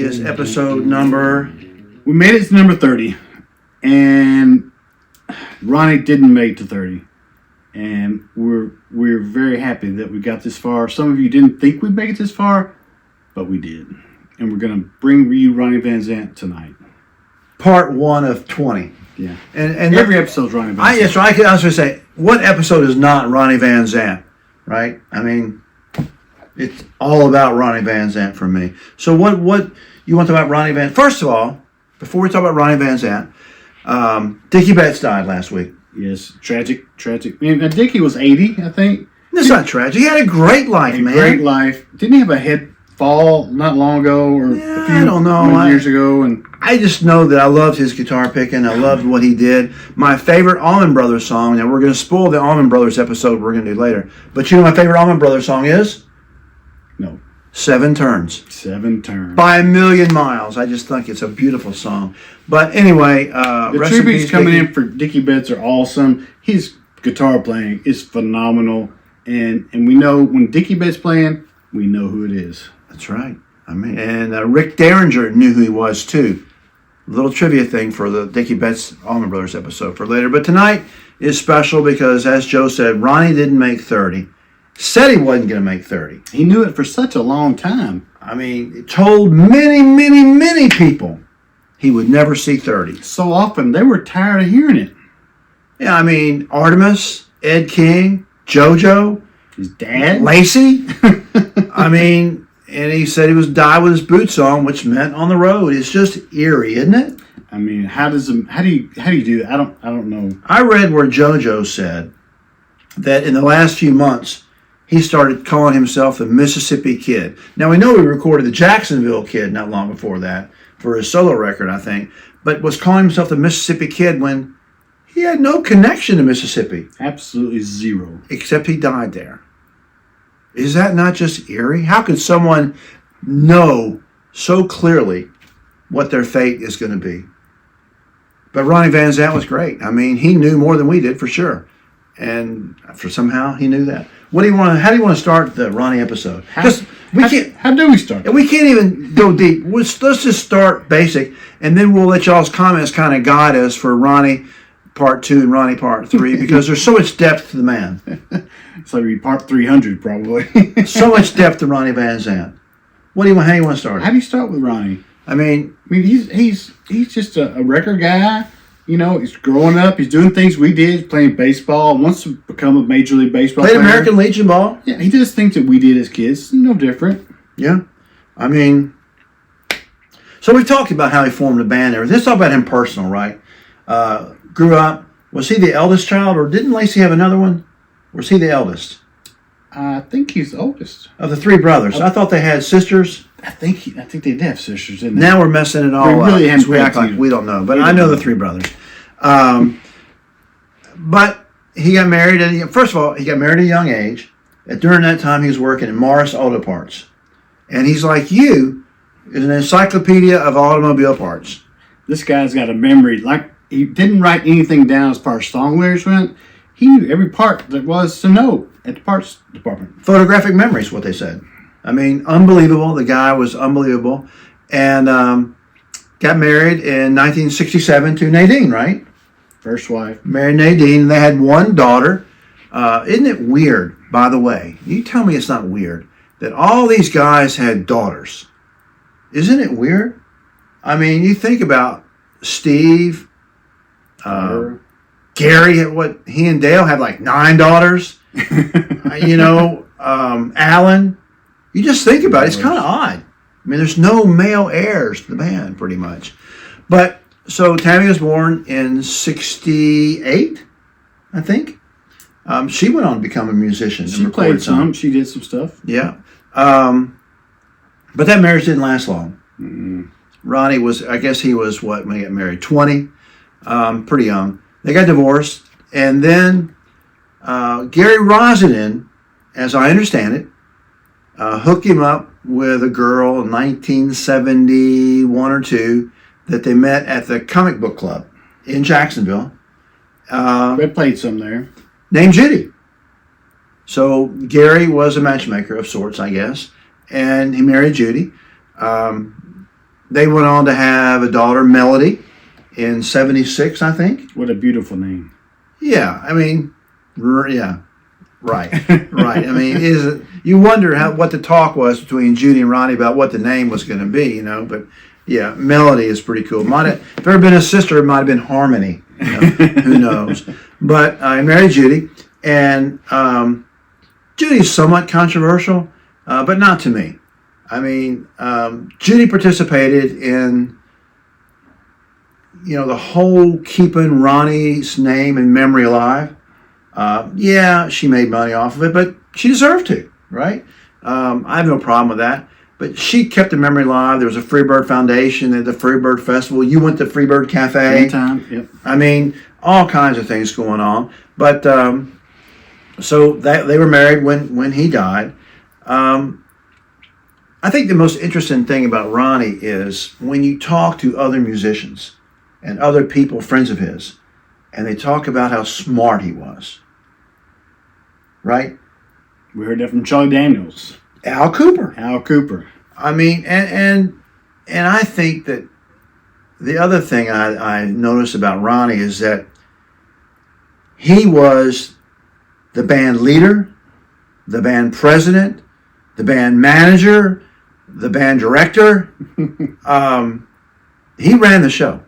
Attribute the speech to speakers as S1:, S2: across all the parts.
S1: is episode number...
S2: We made it to number 30. And Ronnie didn't make it to 30. And we're very happy that we got this far. Some of you didn't think we'd make it this far, but we did. And we're going to bring you Ronnie Van Zant tonight.
S1: Part 1 of 20.
S2: Yeah.
S1: And
S2: every episode's Ronnie Van Zant.
S1: Yes, I can also say, what episode is not Ronnie Van Zant, right? I mean, it's all about Ronnie Van Zant for me. So what you want to talk about Ronnie Van... First of all, before we talk about Ronnie Van Zant, Dickie Betts died last week.
S2: Yes, tragic. Man, Dickie was 80, I think.
S1: It's not tragic. He had a great life, man.
S2: Great life. Didn't he have a head fall not long ago or
S1: I don't know.
S2: Years ago? And
S1: I just know that I loved his guitar picking. I loved what he did. My favorite Allman Brothers song, now we're going to spoil the Allman Brothers episode we're going to do later, but you know my favorite Allman Brothers song is?
S2: No.
S1: 7 Turns.
S2: 7 Turns.
S1: By a million miles. I just think it's a beautiful song. But anyway,
S2: the tributes coming in for Dickie Betts are awesome. His guitar playing is phenomenal. And we know when Dickie Betts playing, we know who it is.
S1: That's right. I mean, and Rick Derringer knew who he was too. Little trivia thing for the Dickie Betts Allman Brothers episode for later. But tonight is special because, as Joe said, Ronnie didn't make 30. Said he wasn't going to make 30.
S2: He knew it for such a long time.
S1: I mean, told many people he would never see 30.
S2: So often, they were tired of hearing it.
S1: Yeah, I mean, Artemis, Ed King, JoJo,
S2: his dad,
S1: Lacey. I mean, and he said he was die with his boots on, which meant on the road. It's just eerie, isn't it?
S2: I mean, how do you do that? I don't know.
S1: I read where JoJo said that in the last few months he started calling himself the Mississippi Kid. Now we know he recorded the Jacksonville Kid not long before that for his solo record, I think, but was calling himself the Mississippi Kid when he had no connection to Mississippi.
S2: Absolutely zero.
S1: Except he died there. Is that not just eerie? How could someone know so clearly what their fate is going to be? But Ronnie Van Zant was great. I mean, he knew more than we did for sure. And for somehow he knew that. How do you want to start the Ronnie episode?
S2: How do we start?
S1: We can't even go deep. Let's just start basic, and then we'll let y'all's comments kind of guide us for Ronnie Part 2 and Ronnie Part 3 because there's so much depth to the man.
S2: It's like Part 300 probably.
S1: So much depth to Ronnie Van Zant. How do you want to start?
S2: How do you start with Ronnie?
S1: I mean,
S2: he's just a record guy. You know, he's growing up. He's doing things we did. He's playing baseball. Wants to become a Major League Baseball player.
S1: Played American Legion ball.
S2: Yeah, he does things that we did as kids. No different.
S1: Yeah. I mean, so we've talked about how he formed a band and everything. Let's talk about him personal, right? Grew up. Was he the eldest child, or didn't Lacey have another one? Or was he the eldest?
S2: I think he's the oldest.
S1: Of the 3 brothers. I thought they had sisters.
S2: I think they did have sisters, didn't they?
S1: Now we're messing it all up.
S2: Really
S1: We act like we don't know. But I know the 3 brothers. But he got married. First of all, he got married at a young age. During that time, he was working in Morris Auto Parts. And he's like you, is an encyclopedia of automobile parts.
S2: This guy's got a memory. Like, he didn't write anything down as far as song lyrics went. He knew every part that was to know at the parts department.
S1: Photographic memory is what they said. I mean, unbelievable. The guy was unbelievable. And got married in 1967 to Nadine, right?
S2: First wife.
S1: Married Nadine, and they had 1 daughter. Isn't it weird, by the way? You tell me it's not weird that all these guys had daughters. Isn't it weird? I mean, you think about Steve, Gary, what he and Dale have like 9 daughters. Alan. You just think about it. It's kind of odd. I mean, there's no male heirs to the band, pretty much. But, so Tammy was born in 68, I think. She went on to become a musician.
S2: She played some. She did some stuff.
S1: Yeah. But that marriage didn't last long.
S2: Mm-hmm.
S1: Ronnie was, I guess he was, when he got married? 20. Pretty young. They got divorced. And then Gary Rosenden, as I understand it, hooked him up with a girl in 1971 or 2 that they met at the comic book club in Jacksonville.
S2: They played some there.
S1: Named Judy. So Gary was a matchmaker of sorts, I guess, and he married Judy. they went on to have a daughter, Melody, in '76, I think.
S2: What a beautiful name.
S1: Yeah, I mean, yeah, right, right. I mean, you wonder what the talk was between Judy and Ronnie about what the name was going to be, you know? But yeah, Melody is pretty cool. If there had been a sister, it might have been Harmony. You know, who knows? But I married Judy, and Judy's somewhat controversial, but not to me. I mean, Judy participated in, the whole keeping Ronnie's name and memory alive. Yeah, she made money off of it, but she deserved to, right? I have no problem with that. But she kept the memory alive. There was a Freebird Foundation at the Freebird Festival. You went to Freebird Cafe.
S2: Anytime, yep.
S1: I mean, all kinds of things going on. But so they were married when he died. I think the most interesting thing about Ronnie is when you talk to other musicians and other people, friends of his, and they talk about how smart he was. Right?
S2: We heard that from Charlie Daniels.
S1: Al Cooper.
S2: I
S1: mean, and I think that the other thing I noticed about Ronnie is that he was the band leader, the band president, the band manager, the band director. He ran the show,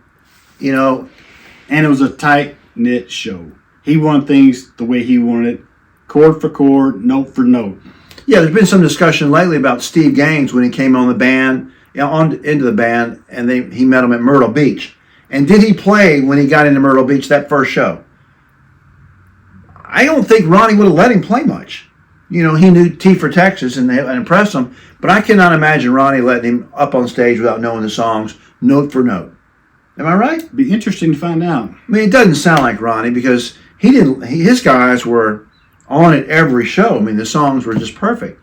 S2: And it was a tight-knit show. He wanted things the way he wanted it, chord for chord, note for note.
S1: Yeah, there's been some discussion lately about Steve Gaines when he came on the band, into the band, and he met him at Myrtle Beach. And did he play when he got into Myrtle Beach that first show? I don't think Ronnie would have let him play much. He knew T for Texas and impressed him, but I cannot imagine Ronnie letting him up on stage without knowing the songs note for note. Am I right?
S2: Be interesting to find out.
S1: I mean, it doesn't sound like Ronnie because his guys were on it every show. I mean, the songs were just perfect.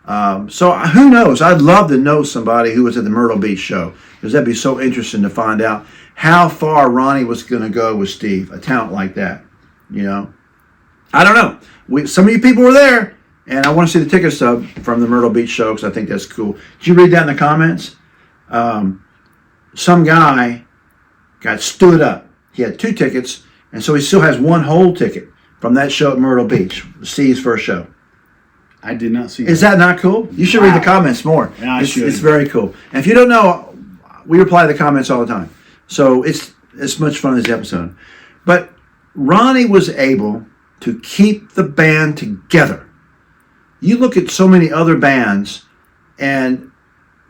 S1: So who knows? I'd love to know somebody who was at the Myrtle Beach show because that'd be so interesting to find out how far Ronnie was going to go with Steve, a talent like that. I don't know. Some of you people were there, and I want to see the ticket stub from the Myrtle Beach show because I think that's cool. Did you read that in the comments? Some guy got stood up. He had 2 tickets, and so he still has 1 whole ticket from that show at Myrtle Beach, Steve's first show.
S2: I did not see that.
S1: Is that not cool? You should read the comments more.
S2: Yeah, I should.
S1: It's very cool. And if you don't know, we reply to the comments all the time. So it's as much fun as the episode. But Ronnie was able to keep the band together. You look at so many other bands, and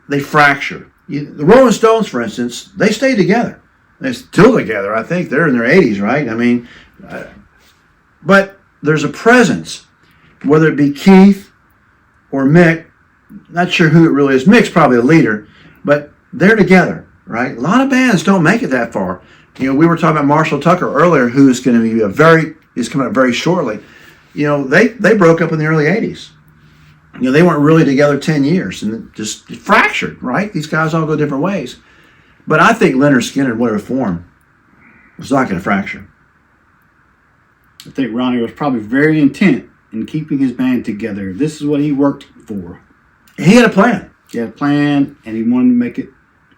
S1: they fracture. The Rolling Stones, for instance, they stay together. They're still together, I think. They're in their 80s, right? I mean, but there's a presence, whether it be Keith or Mick, not sure who it really is. Mick's probably the leader, but they're together, right? A lot of bands don't make it that far. We were talking about Marshall Tucker earlier, who's going to be he's coming up very shortly. They broke up in the early 80s. They weren't really together 10 years and just fractured, right? These guys all go different ways. But I think Lynyrd Skynyrd, whatever form, was not going to fracture.
S2: I think Ronnie was probably very intent in keeping his band together. This is what he worked for.
S1: He had a plan.
S2: He had a plan, and he wanted to make it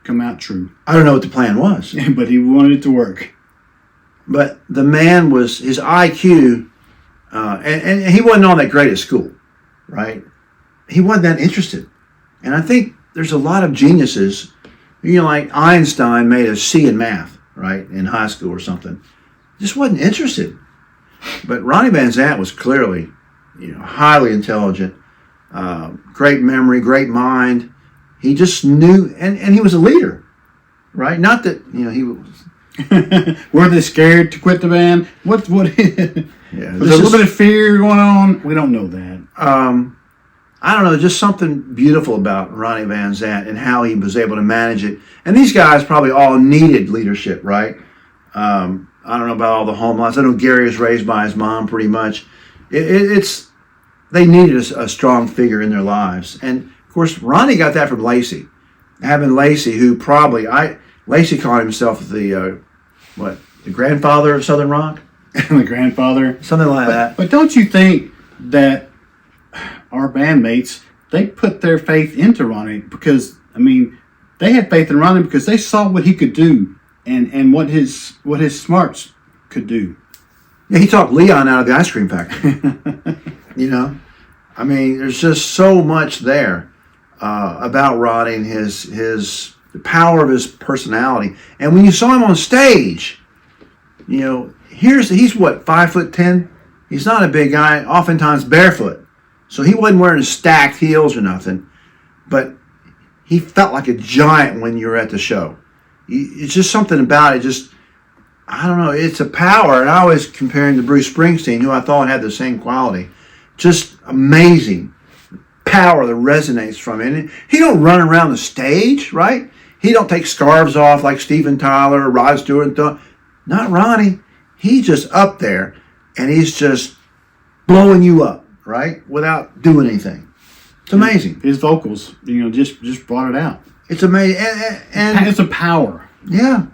S2: come out true.
S1: I don't know what the plan was.
S2: But he wanted it to work.
S1: But the man was, his IQ, and he wasn't all that great at school, right? He wasn't that interested. And I think there's a lot of geniuses, like Einstein made a C in math, right, in high school or something. Just wasn't interested. But Ronnie Van Zant was clearly, highly intelligent, great memory, great mind. He just knew, and he was a leader, right? Not that, he was.
S2: Were they scared to quit the band? What?
S1: Yeah,
S2: was there a little bit of fear going on? We don't know that.
S1: I don't know, just something beautiful about Ronnie Van Zant and how he was able to manage it. And these guys probably all needed leadership, right? I don't know about all the home lives. I know Gary was raised by his mom pretty much. They needed a strong figure in their lives. And, of course, Ronnie got that from Lacey. Having Lacey, who Lacey called himself the grandfather of Southern rock?
S2: The grandfather?
S1: Something like that.
S2: But don't you think that our bandmates, they put their faith into Ronnie? Because, they had faith in Ronnie because they saw what he could do and what his smarts could do.
S1: Yeah, he talked Leon out of the ice cream factory. You know, I mean, there's just so much there about Ronnie and the power of his personality. And when you saw him on stage, you know, he's what, 5'10"? He's not a big guy. Oftentimes barefoot, so he wasn't wearing stacked heels or nothing. But he felt like a giant when you were at the show. It's just something about it. Just, I don't know. It's a power. And I always compare him to Bruce Springsteen, who I thought had the same quality. Just amazing power that resonates from it. And he don't run around the stage, right? He don't take scarves off like Steven Tyler or Rod Stewart. Not Ronnie. He's just up there, and he's just blowing you up, right, without doing anything. It's amazing.
S2: His vocals, you know, just brought it out.
S1: It's amazing. And
S2: it's a power.
S1: Yeah,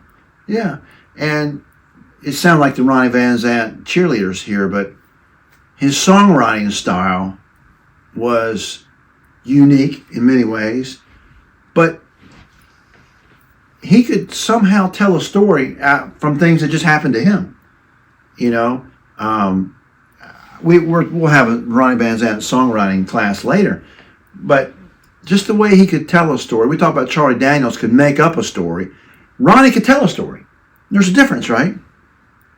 S1: yeah. And it sounded like the Ronnie Van Zant cheerleaders here, but his songwriting style was unique in many ways, but he could somehow tell a story from things that just happened to him. You know, we'll have a Ronnie Van Zant songwriting class later, but just the way he could tell a story. We talk about Charlie Daniels could make up a story. Ronnie could tell a story. There's a difference, right?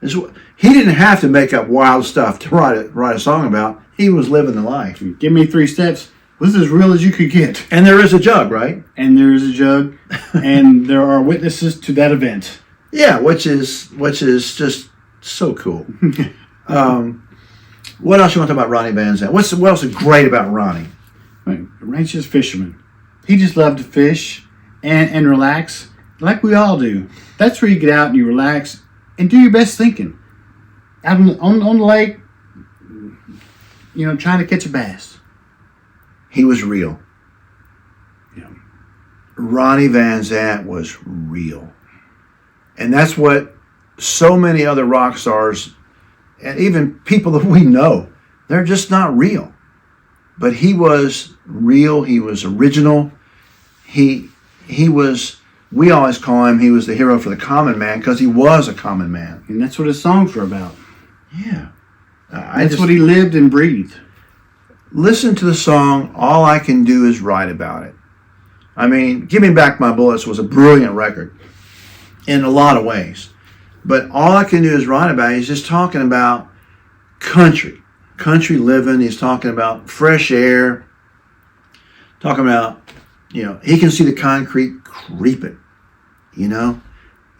S1: He didn't have to make up wild stuff to write a song about. He was living the life.
S2: Give me 3 steps. Was as real as you could get.
S1: And there is a jug, right?
S2: And there is a jug, and there are witnesses to that event.
S1: Yeah, which is just so cool. What else you want to talk about Ronnie Van Zant? What else is great about Ronnie?
S2: Ronnie's just a fisherman. He just loved to fish and relax, like we all do. That's where you get out and you relax and do your best thinking. Out on the lake, you know, trying to catch a bass.
S1: He was real.
S2: Yeah.
S1: Ronnie Van Zant was real. And that's what so many other rock stars, and even people that we know, they're just not real. But he was real. He was original. He was, we always call him, he was the hero for the common man because he was a common man.
S2: And that's what his songs were about.
S1: Yeah.
S2: That's what he lived and breathed.
S1: Listen to the song, All I Can Do Is Write About It. I mean, Give Me Back My Bullets was a brilliant record in a lot of ways. But All I Can Do Is Write About It, he's just talking about country living. He's talking about fresh air, talking about, you know, he can see the concrete creeping, you know.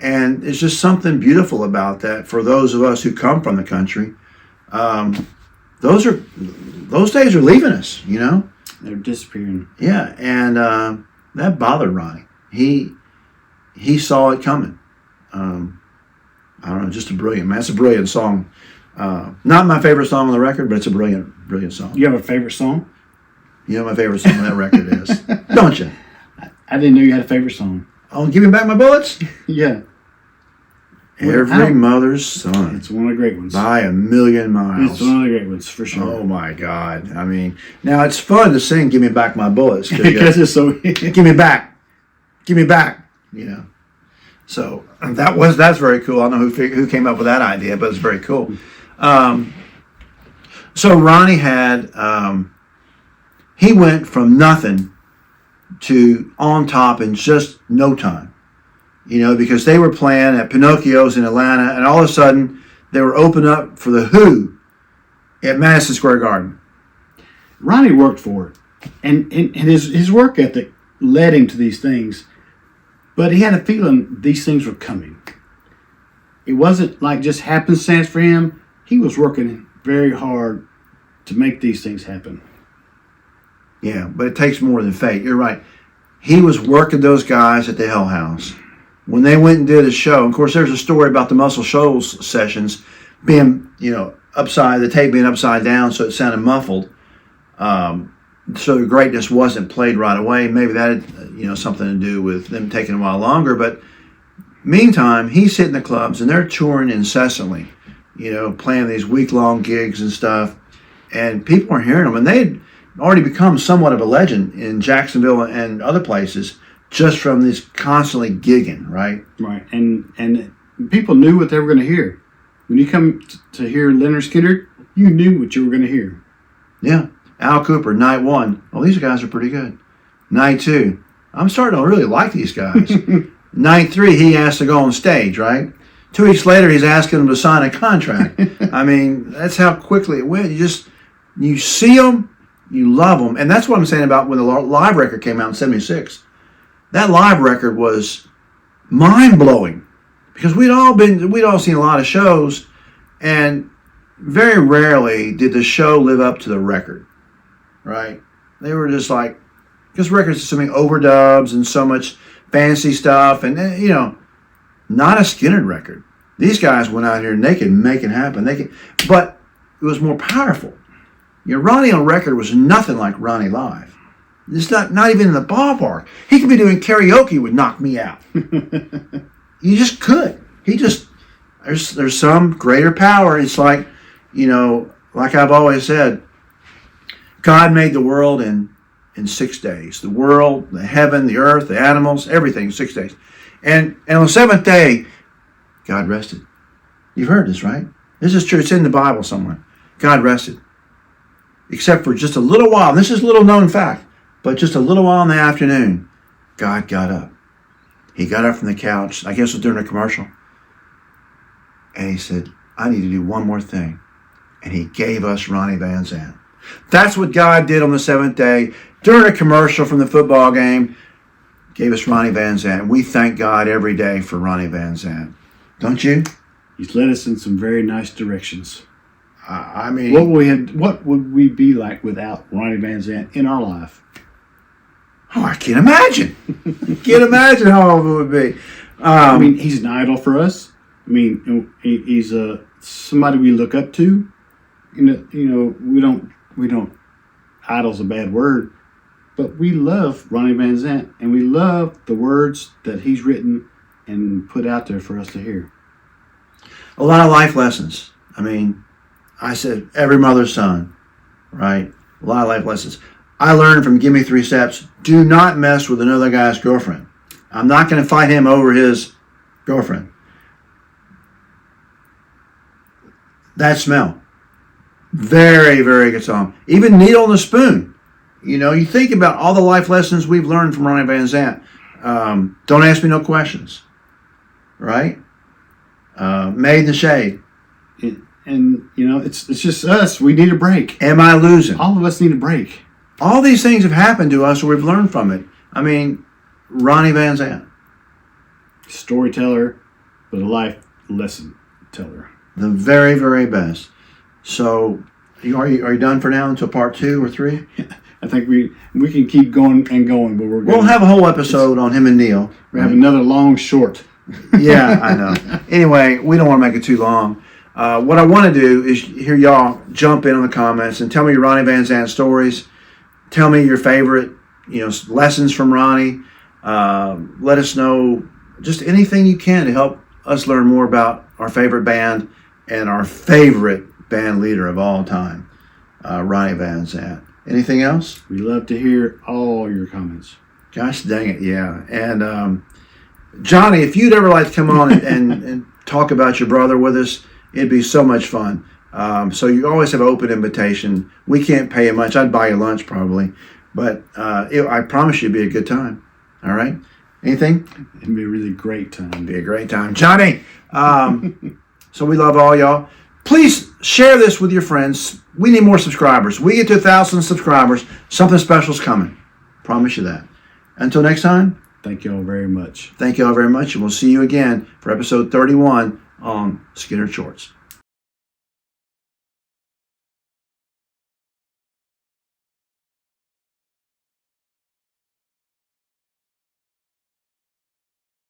S1: And it's just something beautiful about that for those of us who come from the country. Those days are leaving us, you know.
S2: They're disappearing.
S1: Yeah, and that bothered Ronnie. He saw it coming. I don't know, just a brilliant man. It's a brilliant song. Not my favorite song on the record, but it's a brilliant song.
S2: You have a favorite song?
S1: You know what my favorite song on that record is, don't you?
S2: I didn't know you had a favorite song.
S1: Oh, Give Me Back My Bullets?
S2: Yeah.
S1: Every Mother's Son.
S2: It's one of the great ones.
S1: By a Million Miles.
S2: It's one of the great ones, for sure.
S1: Oh, my God. I mean, now it's fun to sing Give Me Back My Bullets.
S2: Because it's so...
S1: Give me back. Give me back. You know. So that's very cool. I don't know who came up with that idea, but it's very cool. So Ronnie had... he went from nothing to on top in just no time. You know, because they were playing at Pinocchio's in Atlanta, and all of a sudden they were open up for the Who at Madison Square Garden.
S2: Ronnie worked for it, and his work ethic led him to these things, but he had a feeling these things were coming. It wasn't like just happenstance for him. He was working very hard to make these things happen.
S1: Yeah, but it takes more than fate. You're right. He was working those guys at the Hell House. When they went and did a show, of course, there's a story about the Muscle Shoals sessions being, you know, the tape being upside down, so it sounded muffled. So the greatness wasn't played right away. Maybe that had, you know, something to do with them taking a while longer. But meantime, he's hitting the clubs, and they're touring incessantly, you know, playing these week-long gigs and stuff. And people are hearing them, and they had already become somewhat of a legend in Jacksonville and other places just from this constantly gigging, right?
S2: Right. And people knew what they were going to hear. When you come to hear Lynyrd Skynyrd, you knew what you were going to hear.
S1: Yeah. Al Cooper, night 1. Oh, these guys are pretty good. Night 2. I'm starting to really like these guys. Night 3, he asked to go on stage, right? 2 weeks later, he's asking them to sign a contract. I mean, that's how quickly it went. You see them, you love them. And that's what I'm saying about when the live record came out in 76. That live record was mind-blowing because we'd all seen a lot of shows, and very rarely did the show live up to the record, right? They were just like, because records are so many overdubs and so much fancy stuff, and not a Skynyrd record. These guys went out here and they could make it happen. But it was more powerful. Ronnie on record was nothing like Ronnie live. It's not even in the ballpark. He could be doing karaoke would knock me out. You just could. There's some greater power. It's like, like I've always said, God made the world in 6 days. The world, the heaven, the earth, the animals, everything in 6 days. And on the seventh day, God rested. You've heard this, right? This is true. It's in the Bible somewhere. God rested. Except for just a little while. This is a little known fact. But just a little while in the afternoon, God got up. He got up from the couch. I guess it was during a commercial. And he said, I need to do one more thing. And he gave us Ronnie Van Zant. That's what God did on the seventh day. During a commercial from the football game, gave us Ronnie Van Zant. We thank God every day for Ronnie Van Zant. Don't you?
S2: He's led us in some very nice directions.
S1: I mean,
S2: what would we be like without Ronnie Van Zant in our life?
S1: Oh, I can't imagine. Can't imagine how it would be.
S2: I mean, he's an idol for us. I mean, he's somebody we look up to. We don't. Idol's a bad word, but we love Ronnie Van Zant, and we love the words that he's written and put out there for us to hear.
S1: A lot of life lessons. I mean, I said every mother's son, right? A lot of life lessons. I learned from Give Me 3 Steps, do not mess with another guy's girlfriend. I'm not going to fight him over his girlfriend. That Smell. Very, very good song. Even Needle and the Spoon. You think about all the life lessons we've learned from Ronnie Van Zant. Don't Ask Me No Questions. Right? Made in the Shade.
S2: It's just us. We need a break.
S1: Am I Losing?
S2: All of us need a break.
S1: All these things have happened to us, or we've learned from it. I mean, Ronnie Van Zant.
S2: Storyteller, but a life lesson teller.
S1: The very, very best. So, are you done for now until part 2 or 3?
S2: I think we can keep going and going, but
S1: we'll have a whole episode on him and Neil.
S2: We have another long short.
S1: Yeah, I know. Anyway, we don't want to make it too long. What I want to do is hear y'all jump in on the comments and tell me your Ronnie Van Zant stories. Tell me your favorite, lessons from Ronnie. Let us know just anything you can to help us learn more about our favorite band and our favorite band leader of all time, Ronnie Van Zant. Anything else?
S2: We love to hear all your comments.
S1: Gosh dang it, yeah. And Johnny, if you'd ever like to come on and talk about your brother with us, it'd be so much fun. So you always have an open invitation. We can't pay you much. I'd buy you lunch probably. But I promise you it'd be a good time. All right? Anything?
S2: It'd be a really great time.
S1: It'd be a great time. Johnny! So we love all y'all. Please share this with your friends. We need more subscribers. We get to 1,000 subscribers. Something special's coming. Promise you that. Until next time.
S2: Thank you all very much.
S1: Thank you all very much. And we'll see you again for episode 31 on Skynyrd Shorts.